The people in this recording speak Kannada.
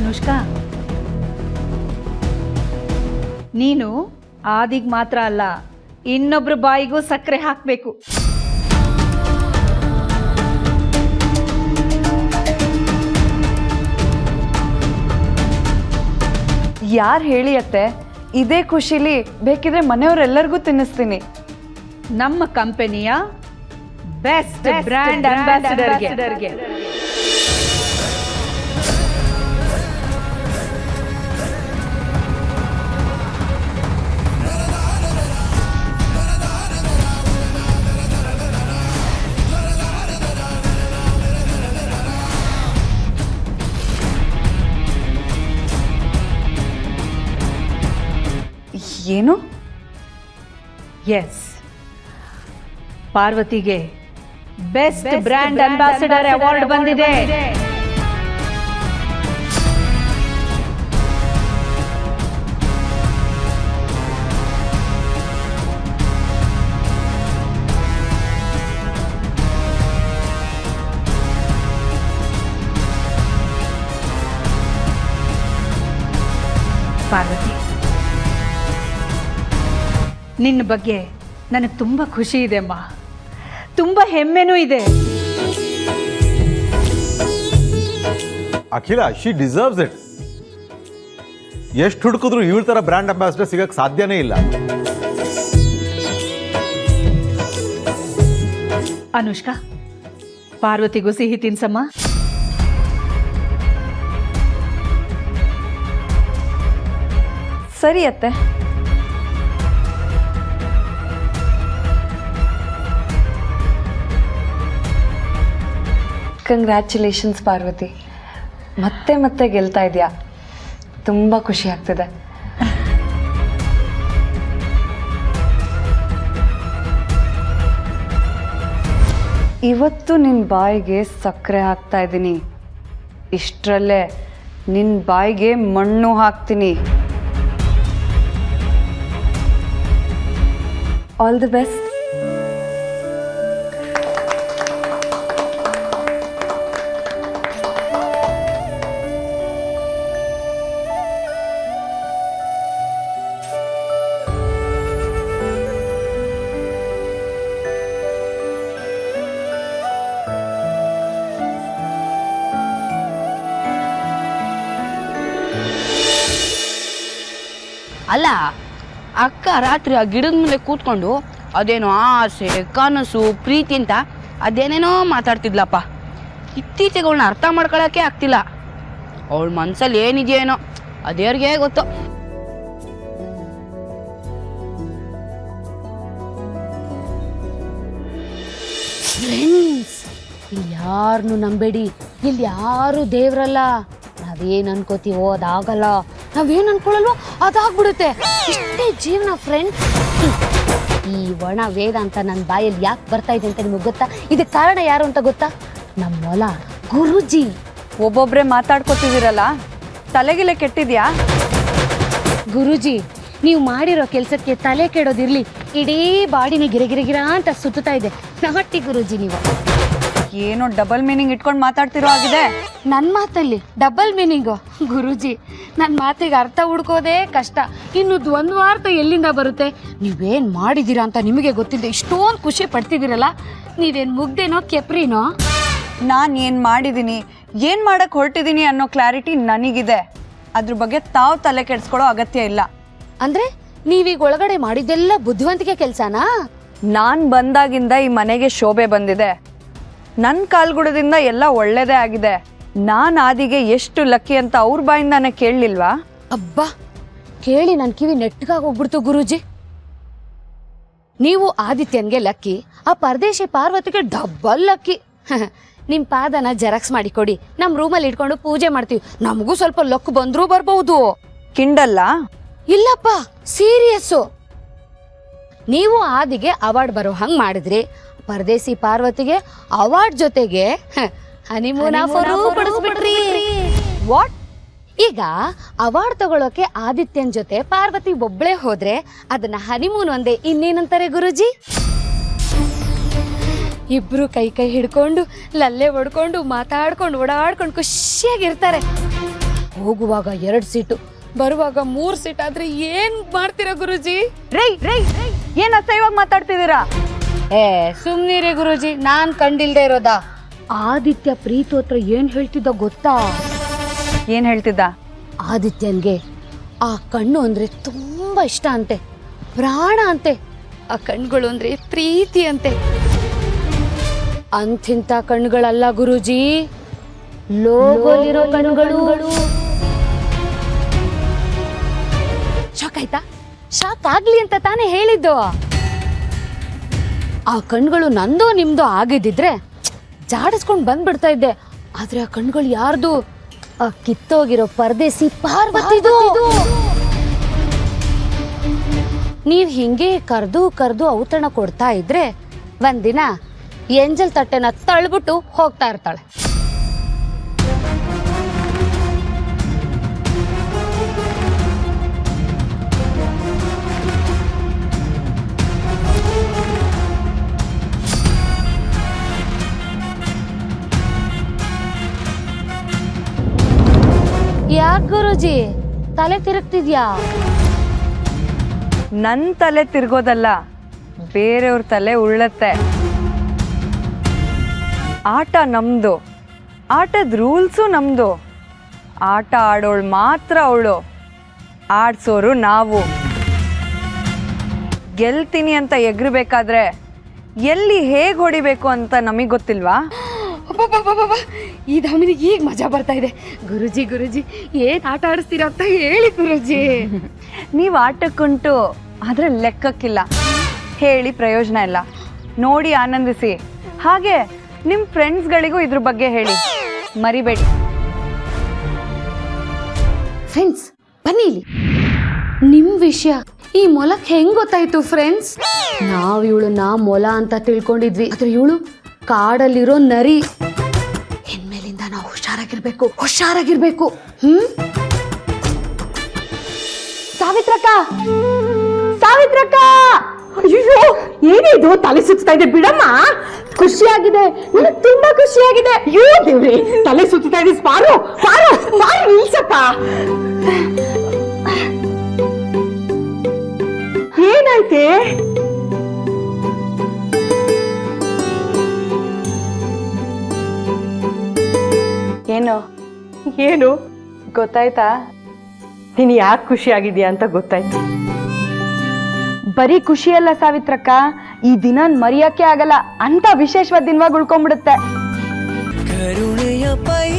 ಅನುಷ್ಕಾ, ನೀನು ಆದಿಗ್ ಮಾತ್ರ ಅಲ್ಲ, ಇನ್ನೊಬ್ರು ಬಾಯಿಗೂ ಸಕ್ಕರೆ ಹಾಕಬೇಕು. ಯಾರು ಹೇಳಿ ಅತ್ತೆ? ಇದೇ ಖುಷಿಲಿ ಬೇಕಿದ್ರೆ ಮನೆಯವರೆಲ್ಲರಿಗೂ ತಿನ್ನಿಸ್ತೀನಿ. ನಮ್ಮ ಕಂಪನಿಯ ಬೆಸ್ಟ್ ಬ್ರ್ಯಾಂಡ್ ಅಂಬಾಸಿಡರ್ಗೆ. ಏನು? ಎಸ್, ಪಾರ್ವತಿಗೆ ಬೆಸ್ಟ್ ಬ್ರ್ಯಾಂಡ್ ಅಂಬಾಸಿಡರ್ ಅವಾರ್ಡ್ ಬಂದಿದೆ. ಪಾರ್ವತಿ, ನಿನ್ನ ಬಗ್ಗೆ ನನಗೆ ತುಂಬ ಖುಷಿ ಇದೆ ಅಮ್ಮ, ತುಂಬ ಹೆಮ್ಮೆನೂ ಇದೆ. ಅಖಿಲ, ಶಿ ಡಿಸರ್ವ್ಸ್ ಇಟ್. ಎಷ್ಟು ಹುಡುಕಿದ್ರು ಇವಳ ಥರ ಬ್ರ್ಯಾಂಡ್ ಅಂಬಾಸಿಡರ್ ಸಿಗಕ್ಕೆ ಸಾಧ್ಯನೇ ಇಲ್ಲ. ಅನುಷ್ಕಾ, ಪಾರ್ವತಿಗೂ ಸಿಹಿ ತಿನ್ಸಮ್ಮ. ಸರಿ ಅತ್ತೆ. ಕಂಗ್ರ್ಯಾಚುಲೇಷನ್ಸ್ ಪಾರ್ವತಿ, ಮತ್ತೆ ಮತ್ತೆ ಗೆಲ್ತಾ ಇದೆಯಾ, ತುಂಬ ಖುಷಿ ಆಗ್ತಿದೆ. ಇವತ್ತು ನಿನ್ನ ಬಾಯಿಗೆ ಸಕ್ಕರೆ ಹಾಕ್ತಾ ಇದ್ದೀನಿ, ಇಷ್ಟರಲ್ಲೇ ನಿನ್ನ ಬಾಯಿಗೆ ಮಣ್ಣು ಹಾಕ್ತೀನಿ. All the best. ಅಲ್ಲ, ಅಕ್ಕ ರಾತ್ರಿ ಆ ಗಿಡದ ಮೇಲೆ ಕೂತ್ಕೊಂಡು ಅದೇನೋ ಆಸೆ, ಕನಸು, ಪ್ರೀತಿ ಅಂತ ಅದೇನೇನೋ ಮಾತಾಡ್ತಿದ್ಲಪ್ಪ. ಇತ್ತೀಚೆಗೆ ಅವಳನ್ನ ಅರ್ಥ ಮಾಡ್ಕೊಳಕ್ಕೆ ಆಗ್ತಿಲ್ಲ. ಅವಳ ಮನ್ಸಲ್ಲಿ ಏನಿದೆಯೇನೋ ಅದೇವ್ರಿಗೆ ಗೊತ್ತು. ಫ್ರೆಂಡ್ಸ್, ಇಲ್ಲಿ ಯಾರನ್ನು ನಂಬೇಡಿ. ಇಲ್ಲಿ ಯಾರು ದೇವ್ರಲ್ಲ. ನಾವೇನು ಅನ್ಕೋತೀವೋ ಅದಾಗಲ್ಲ, ನಾವೇನು ಅನ್ಕೊಳ್ಳಲ್ವೋ ಅದಾಗ್ಬಿಡುತ್ತೆ. ಇಷ್ಟೇ ಜೀವನ ಫ್ರೆಂಡ್ಸ್. ಈ ಒಣ ವೇದ ಅಂತ ನನ್ನ ಬಾಯಲ್ಲಿ ಯಾಕೆ ಬರ್ತಾ ಇದೆ ಅಂತ ನಿಮಗೆ ಗೊತ್ತಾ? ಇದಕ್ಕೆ ಕಾರಣ ಯಾರು ಅಂತ ಗೊತ್ತಾ? ನಮ್ಮ ಮೊಲ ಗುರೂಜಿ. ಒಬ್ಬೊಬ್ಬರೇ ಮಾತಾಡ್ಕೊತಿದ್ದೀರಲ್ಲ, ತಲೆಗಿಲೆ ಕೆಟ್ಟಿದ್ಯಾ? ಗುರೂಜಿ, ನೀವು ಮಾಡಿರೋ ಕೆಲಸಕ್ಕೆ ತಲೆ ಕೆಡೋದಿರ್ಲಿ, ಇಡೀ ಬಾಡಿನ ಗಿರಗಿರಗಿರ ಅಂತ ಸುತ್ತಾ ಇದೆ. ನಾಟಿ ಗುರೂಜಿ ನೀವು. ಏನೋ ಡಬಲ್ ಮೀನಿಂಗ್ ಇಟ್ಕೊಂಡು ಮಾತಾಡ್ತಿರೋ ಆಗಿದೆ. ನನ್ನ ಮಾತಲ್ಲಿ ಡಬಲ್ ಮೀನಿಂಗು? ಗುರೂಜಿ, ನನ್ನ ಮಾತಿಗೆ ಅರ್ಥ ಹುಡ್ಕೋದೇ ಕಷ್ಟ. ಇನ್ನು ದ್ವಂದ್ವಾರ್ಥ ಎಲ್ಲಿಂದ ಬರುತ್ತೆ? ನೀವೇನು ಮಾಡಿದ್ದೀರಾ ಅಂತ ನಿಮಗೆ ಗೊತ್ತಿದೆ. ಇಷ್ಟೊಂದು ಖುಷಿ ಪಡ್ತಿದ್ದೀರಲ್ಲ, ನೀವೇನು ಮುಗ್ದೇನೋ ಕೆಪ್ರಿನೋ? ನಾನು ಏನು ಮಾಡಿದ್ದೀನಿ, ಏನು ಮಾಡಕ್ಕೆ ಹೊರಟಿದ್ದೀನಿ ಅನ್ನೋ ಕ್ಲಾರಿಟಿ ನನಗಿದೆ. ಅದ್ರ ಬಗ್ಗೆ ತಾವು ತಲೆ ಕೆಡಿಸ್ಕೊಳ್ಳೋ ಅಗತ್ಯ ಇಲ್ಲ. ಅಂದರೆ ನೀವೀಗ ಒಳಗಡೆ ಮಾಡಿದ್ದೆಲ್ಲ ಬುದ್ಧಿವಂತಿಕೆ ಕೆಲಸನಾ? ನಾನು ಬಂದಾಗಿಂದ ಈ ಮನೆಗೆ ಶೋಭೆ ಬಂದಿದೆ. ನನ್ನ ಕಾಲ್ಗುಡದಿಂದ ಎಲ್ಲ ಒಳ್ಳೇದೇ ಆಗಿದೆ. ನಾನು ಆದಿಗೆ ಎಷ್ಟು ಲಕ್ಕಿ ಅಂತ ಅವ್ರ ಬಾಯಿಂದಾನೆ ಕೇಳಲಿಲ್ವಾ? ಅಬ್ಬಾ, ಕೇಳಿ ನನ್ನ ಕಿವಿ ನೆಟ್ಟಗಾಗಿ ಹೋಗ್ಬಿಡ್ತು ಗುರೂಜಿ. ನೀವು ಆದಿತ್ಯನ್ಗೆ ಲಕ್ಕಿ, ಆ ಪರದೇಶಿ ಪಾರ್ವತಿಗೆ ಡಬ್ಬಲ್ ಲಕ್ಕಿ. ನಿಮ್ಮ ಪಾದನ ಜೆರಾಕ್ಸ್ ಮಾಡಿ ಕೊಡಿ, ನಮ್ಮ ರೂಮಲ್ಲಿ ಇಟ್ಕೊಂಡು ಪೂಜೆ ಮಾಡ್ತೀವಿ. ನಮಗೂ ಸ್ವಲ್ಪ ಲಕ್ ಬಂದ್ರೂ ಬರ್ಬಹುದು. ಕಿಂಡಲ್ಲ? ಇಲ್ಲಪ್ಪ, ಸೀರಿಯಸ್ಸು. ನೀವು ಆದಿಗೆ ಅವಾರ್ಡ್ ಬರೋ ಹಂಗೆ ಮಾಡಿದ್ರಿ, ಪರದೇಸಿ ಪಾರ್ವತಿಗೆ ಅವಾರ್ಡ್ ಜೊತೆಗೆ ಹನಿಮೂನ್ ಆಫರು ಕೊಡಿಸ್ಬಿಟ್ರಿ. ವಾಟ್? ಈಗ ಅವಾರ್ಡ್ ತಗೊಳ್ಳೋಕೆ ಆದಿತ್ಯನ್ ಜೊತೆ ಪಾರ್ವತಿ ಒಬ್ಳೆ ಹೋದ್ರೆ ಅದನ್ನ ಹನಿಮೂನ್ ಒಂದೇ ಇನ್ನೇನಂತಾರೆ ಗುರುಜಿ? ಇಬ್ರು ಕೈ ಕೈ ಹಿಡ್ಕೊಂಡು ಲಲ್ಲೆ ಹೊಡ್ಕೊಂಡು ಮಾತಾಡ್ಕೊಂಡು ಓಡಾಡ್ಕೊಂಡು ಖುಷಿಯಾಗಿರ್ತಾರೆ. ಹೋಗುವಾಗ 2 ಸೀಟು, ಬರುವಾಗ 3 ಸೀಟ್ ಆದ್ರೆ ಏನ್ ಮಾಡ್ತೀರಾ ಗುರುಜಿ? ರೈ ರೈ ಏನ್ ಅಸಹ್ಯವಾಗಿ ಮಾತಾಡ್ತಿದ್ದೀರಾ? ಸುಮ್ನಿರಿ ಗುರುಜಿ, ನಾನ್ ಕಂಡಿಲ್ದೇ ಇರೋದಾ? ಆದಿತ್ಯ ಪ್ರೀತು ಹತ್ರ ಏನ್ ಹೇಳ್ತಿದ್ದ ಗೊತ್ತಾ? ಏನ್ ಹೇಳ್ತಿದ್ದ? ಆದಿತ್ಯನ್ಗೆ ಆ ಕಣ್ಣು ಅಂದ್ರೆ ತುಂಬಾ ಇಷ್ಟ ಅಂತೆ, ಪ್ರಾಣ ಅಂತೆ. ಆ ಕಣ್ಗಳು ಅಂದ್ರೆ ಪ್ರೀತಿ ಅಂತೆ. ಅಂಥಿಂತ ಕಣ್ಣುಗಳಲ್ಲ ಗುರುಜಿ, ಲೋಗೋಲಿರೋ ಕಣ್ಣುಗಳು. ಶಾಕ್ ಆಯ್ತಾ? ಶಾಕ್ ಆಗ್ಲಿ ಅಂತ ತಾನೇ ಹೇಳಿದ್ದು. ಆ ಕಣ್ಗಳು ನಂದೋ ನಿಮ್ದೋ ಆಗಿದ್ದಿದ್ರೆ ಜಾಡಿಸ್ಕೊಂಡು ಬಂದ್ಬಿಡ್ತಾ ಇದ್ದೆ. ಆದ್ರೆ ಆ ಕಣ್ಗಳು ಯಾರ್ದು? ಆ ಕಿತ್ತೋಗಿರೋ ಪರದೇಸಿ ಪಾರ್ವತಿದು. ನೀವ್ ಹಿಂಗೆ ಕರ್ದು ಔತಣ ಕೊಡ್ತಾ ಇದ್ರೆ ಒಂದಿನ ಎಂಜಲ್ ತಟ್ಟೆನ ತಳ್ಬಿಟ್ಟು ಹೋಗ್ತಾ ಇರ್ತಾಳೆ. ಯಾಕೆ ಗುರುಜಿ ತಲೆ ತಿರುಗ್ತಿದ್ಯಾ? ನನ್ ತಲೆ ತಿರ್ಗೋದಲ್ಲ, ಬೇರೆಯವ್ರ ತಲೆ ಉಳ್ಳತ್ತೆ. ಆಟ ನಮ್ದು, ಆಟದ ರೂಲ್ಸು ನಮ್ದು. ಆಟ ಆಡೋಳು ಮಾತ್ರ ಅವಳು, ಆಡ್ಸೋರು ನಾವು. ಗೆಲ್ತೀನಿ ಅಂತ ಎಗ್ರಬೇಕಾದ್ರೆ ಎಲ್ಲಿ ಹೇಗೆ ಹೊಡಿಬೇಕು ಅಂತ ನಮಗೆ ಗೊತ್ತಿಲ್ವಾ? ಈ ದಾಮಿನಿಗೆ ಈಗ ಮಜಾ ಬರ್ತಾ ಇದೆ. ಗುರುಜಿ ಗುರುಜಿ ಏನ್ ಆಟ ಆಡಿಸ್ತೀರಾ ಅಂತ ಹೇಳಿ ಗುರುಜಿ. ನೀವು ಆಟಕ್ಕುಂಟು, ಆದ್ರೆ ಲೆಕ್ಕಕ್ಕಿಲ್ಲ. ಹೇಳಿ ಪ್ರಯೋಜನ ಇಲ್ಲ, ನೋಡಿ ಆನಂದಿಸಿ. ಹಾಗೆ ನಿಮ್ಮ ಫ್ರೆಂಡ್ಸ್ಗಳಿಗೂ ಇದ್ರ ಬಗ್ಗೆ ಹೇಳಿ, ಮರಿಬೇಡಿ. ಫ್ರೆಂಡ್ಸ್ ಬನ್ನಿ ಇಲ್ಲಿ. ನಿಮ್ ವಿಷಯ ಈ ಮೊಲಕ್ಕೆ ಹೆಂಗ್ ಗೊತ್ತಾಯ್ತು ಫ್ರೆಂಡ್ಸ್? ನಾವ್ ಇವಳನ್ನ ಮೊಲ ಅಂತ ತಿಳ್ಕೊಂಡಿದ್ವಿ, ಆದ್ರೆ ಇವಳು ಕಾಡಲ್ಲಿರೋ ನರಿ. ಇನ್ಮೇಲಿಂದ ನಾವು ಹುಷಾರಾಗಿರ್ಬೇಕು. ಸಾವಿತ್ರಕ್ಕ, ಅಯ್ಯೋ, ಏನಿದು ತಲೆ ಸುತ್ತಾ ಇದೆ? ಬಿಡಮ್ಮ. ಖುಷಿಯಾಗಿದೆ, ನನಗೆ ತುಂಬಾ ಖುಷಿಯಾಗಿದೆ. ಅಯ್ಯೋ ದೇವ್ರಿ, ತಲೆ ಸುತ್ತಾ ಇದೆ. ಪಾರು ನಿಲ್ಸಪ್ಪ. ಏನಾಯ್ತೆ? ಏನು ಗೊತ್ತಾಯ್ತಾ? ನೀನು ಯಾಕೆ ಖುಷಿಯಾಗಿದ್ಯಾ ಅಂತ ಗೊತ್ತಾಯ್ತು. ಬರೀ ಖುಷಿಯಲ್ಲ ಸಾವಿತ್ರಕ್ಕ, ಈ ದಿನ ಮರೆಯಕ್ಕೆ ಆಗಲ್ಲ ಅಂತ ವಿಶೇಷವಾದ ದಿನವಾಗಿ ಉಳ್ಕೊಂಡ್ಬಿಡುತ್ತೆ. ಕರುಣೆಯ ಪೈ